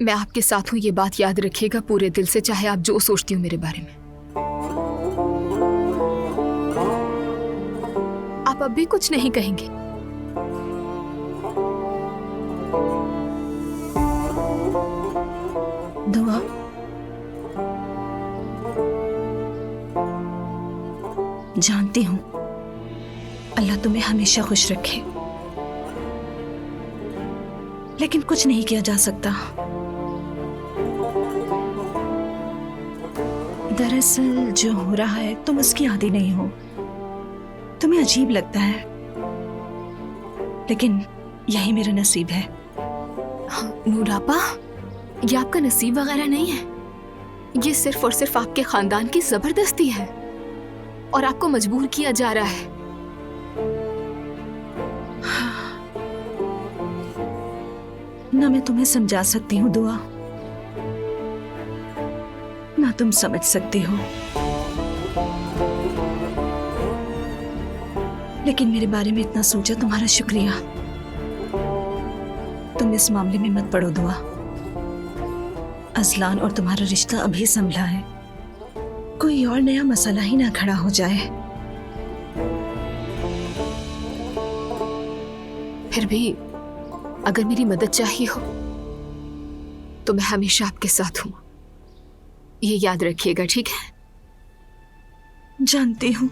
मैं आपके साथ हूँ, ये बात याद रखिएगा पूरे दिल से, चाहे आप जो सोचती हो मेरे बारे में। आप अब भी कुछ नहीं कहेंगे? दुआ, जानती हूं अल्लाह तुम्हें हमेशा खुश रखे, लेकिन कुछ नहीं किया जा सकता। दरअसल जो हो रहा है तुम उसकी आदी नहीं हो। तुम्हें अजीब लगता है, लेकिन यही मेरा नसीब है। नूरापा, ये आपका नसीब वगैरह नहीं है, ये सिर्फ और सिर्फ आपके खानदान की जबरदस्ती है और आपको मजबूर किया जा रहा है। ना मैं तुम्हें समझा सकती हूँ दुआ, ना तुम समझ सकती हो, लेकिन मेरे बारे में इतना सोचा, तुम्हारा शुक्रिया। तुम इस मामले में मत पड़ो दुआ। अजलान और तुम्हारा रिश्ता अभी संभला है, कोई और नया मसला ही ना खड़ा हो जाए। फिर भी अगर मेरी मदद चाहिए हो तो मैं हमेशा आपके साथ हूं, ये याद रखिएगा, ठीक है? जानती हूँ।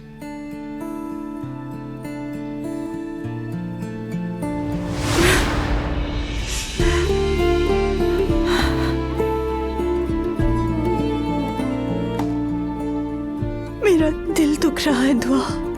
मेरा दिल दुख रहा है दुआ।